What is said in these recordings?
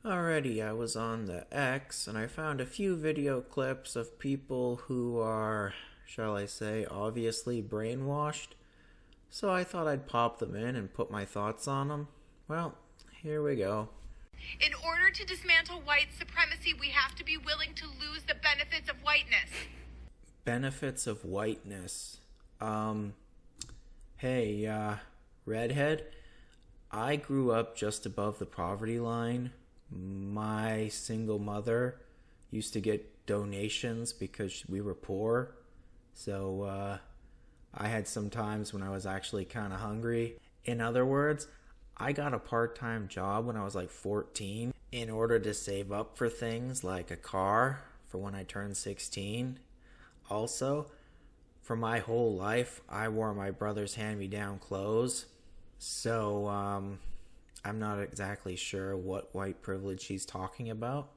Alrighty, I was on the X and I found a few video clips of people who are, shall I say, obviously brainwashed. So I thought I'd pop them in and put my thoughts on them. Well, here we go. In order to dismantle white supremacy, we have to be willing to lose the benefits of whiteness. Benefits of whiteness. Hey, redhead, I grew up just above the poverty line. My single mother used to get donations because we were poor. So I had some times when I was actually kind of hungry. In other words, I got a part-time job when I was like 14 in order to save up for things like a car for when I turned 16. Also, for my whole life, I wore my brother's hand-me-down clothes. So, I'm not exactly sure what white privilege she's talking about.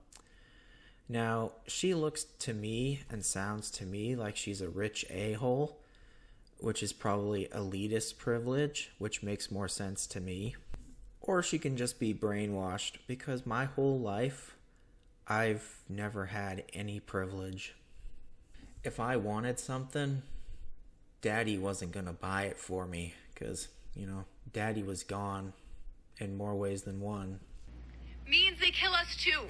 Now, she looks to me and sounds to me like she's a rich a-hole, which is probably elitist privilege, which makes more sense to me. Or she can just be brainwashed, because my whole life, I've never had any privilege. If I wanted something, Daddy wasn't gonna buy it for me, because, Daddy was gone in more ways than one. Means they kill us too.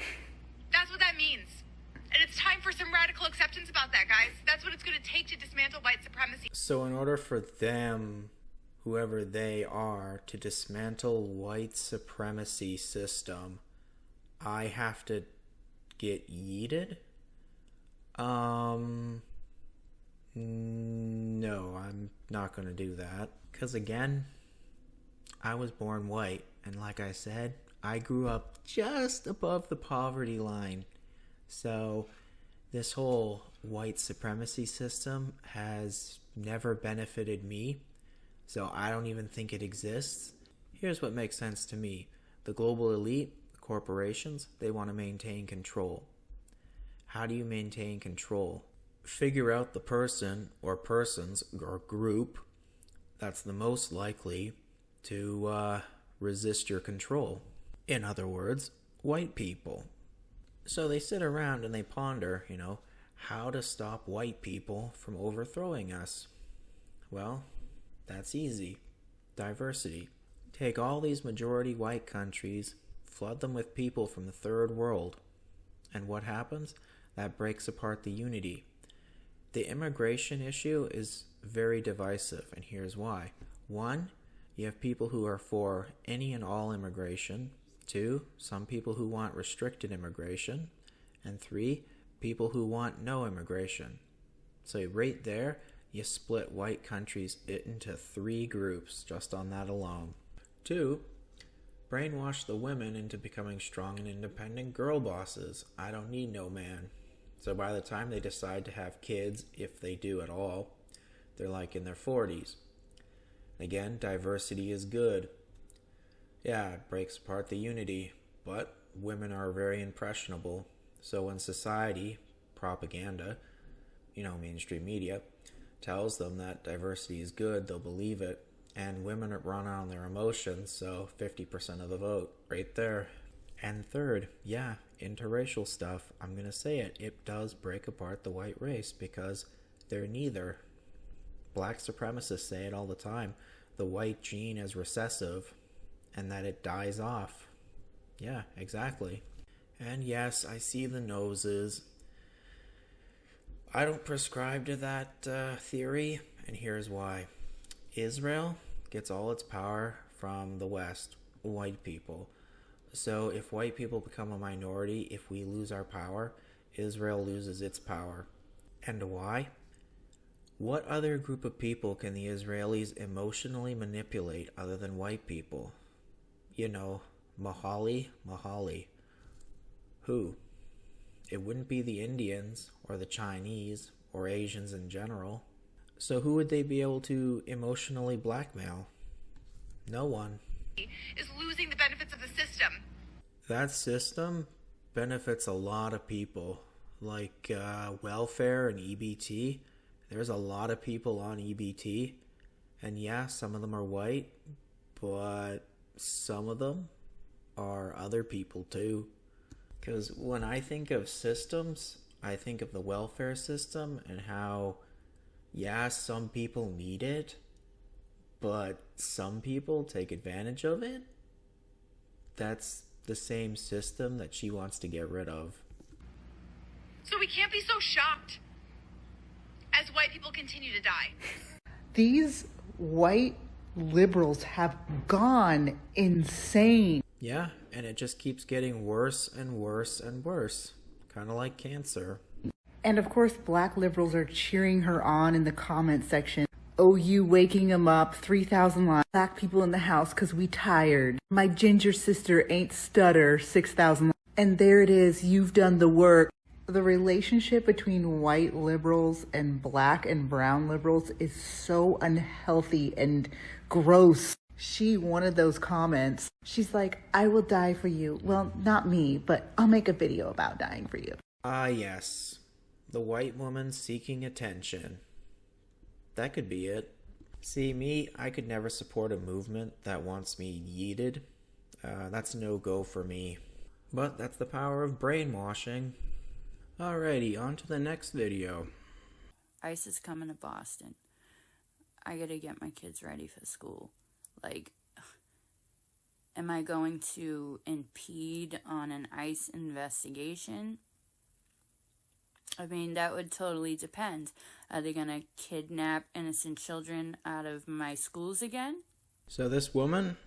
That's what that means. And it's time for some radical acceptance about that, guys. That's what it's going to take to dismantle white supremacy. So in order for them, whoever they are, to dismantle white supremacy system, I have to get yeeted? No, I'm not going to do that. Because again, I was born white. And like I said, I grew up just above the poverty line. So this whole white supremacy system has never benefited me. So I don't even think it exists. Here's what makes sense to me. The global elite, corporations, they want to maintain control. How do you maintain control? Figure out the person or persons or group that's the most likely to resist your control. In other words, white people. So they sit around and they ponder, how to stop white people from overthrowing us. Well, that's easy. Diversity. Take all these majority white countries, flood them with people from the third world. And what happens? That breaks apart the unity. The immigration issue is very divisive, and here's why. 1, you have people who are for any and all immigration. 2, some people who want restricted immigration. And 3, people who want no immigration. So right there, you split white countries into 3 groups just on that alone. 2, brainwash the women into becoming strong and independent girl bosses. I don't need no man. So by the time they decide to have kids, if they do at all, they're like in their 40s. Again, diversity is good. Yeah, it breaks apart the unity, but women are very impressionable. So when society, propaganda, mainstream media, tells them that diversity is good, they'll believe it. And women run on their emotions, so 50% of the vote, right there. And third, yeah, interracial stuff, I'm going to say it, it does break apart the white race because they're neither. Black supremacists say it all the time. The white gene is recessive and that it dies off. Yeah, exactly. And yes, I see the noses. I don't prescribe to that theory, and here's why. Israel gets all its power from the West, white people. So if white people become a minority, if we lose our power, Israel loses its power. And why? What other group of people can the Israelis emotionally manipulate other than white people? Mahali. Who? It wouldn't be the Indians or the Chinese or Asians in general. So who would they be able to emotionally blackmail? No one. Is losing the benefits of the system. That system benefits a lot of people, like welfare and EBT. There's a lot of people on EBT, and yeah, some of them are white, but some of them are other people too. Because when I think of systems, I think of the welfare system and how, yeah, some people need it, but some people take advantage of it. That's the same system that she wants to get rid of. So we can't be so shocked as white people continue to die. These white liberals have gone insane. Yeah, and it just keeps getting worse and worse and worse. Kind of like cancer. And of course, black liberals are cheering her on in the comment section. Oh, you waking them up, 3,000 likes. Black people in the house because we tired. My ginger sister ain't stutter, 6,000 likes. And there it is, you've done the work. The relationship between white liberals and black and brown liberals is so unhealthy and gross. She wanted those comments. She's like, I will die for you. Well, not me, but I'll make a video about dying for you. Ah, yes. The white woman seeking attention. That could be it. See, me, I could never support a movement that wants me yeeted. That's no go for me. But that's the power of brainwashing. Alrighty, on to the next video. ICE is coming to Boston. I gotta get my kids ready for school. Like, am I going to impede on an ICE investigation? I mean, that would totally depend. Are they gonna kidnap innocent children out of my schools again? So this woman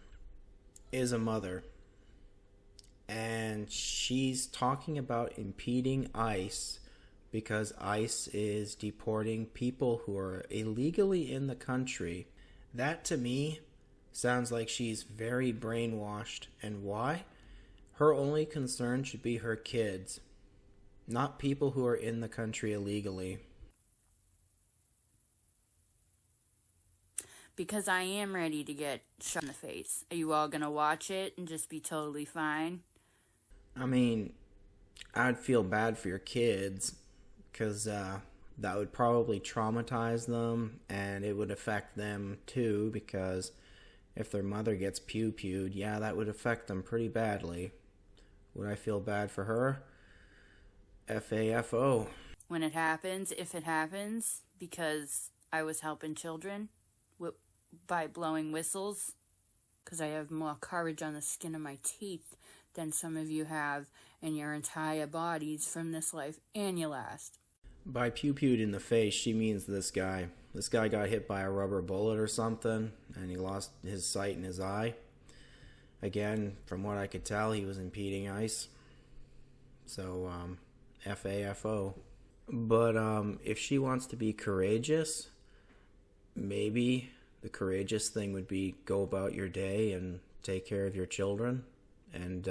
is a mother. And she's talking about impeding ICE because ICE is deporting people who are illegally in the country. That to me sounds like she's very brainwashed. And why? Her only concern should be her kids, not people who are in the country illegally. Because I am ready to get shot in the face. Are you all gonna watch it and just be totally fine? I mean, I'd feel bad for your kids because that would probably traumatize them, and it would affect them too, because if their mother gets pew-pewed, yeah, that would affect them pretty badly. Would I feel bad for her? FAFO. When it happens, if it happens, because I was helping children by blowing whistles, because I have more courage on the skin of my teeth than some of you have in your entire bodies from this life and your last. By pew-pewed in the face, she means this guy. This guy got hit by a rubber bullet or something, and he lost his sight in his eye. Again, from what I could tell, he was impeding ICE. So, FAFO. But, if she wants to be courageous, maybe the courageous thing would be go about your day and take care of your children. And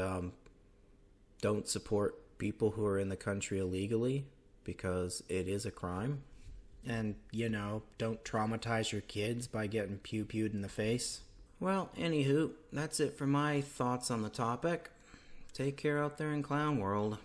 don't support people who are in the country illegally, because it is a crime. And, you know, don't traumatize your kids by getting pew-pewed in the face. Well, anywho, that's it for my thoughts on the topic. Take care out there in clown world.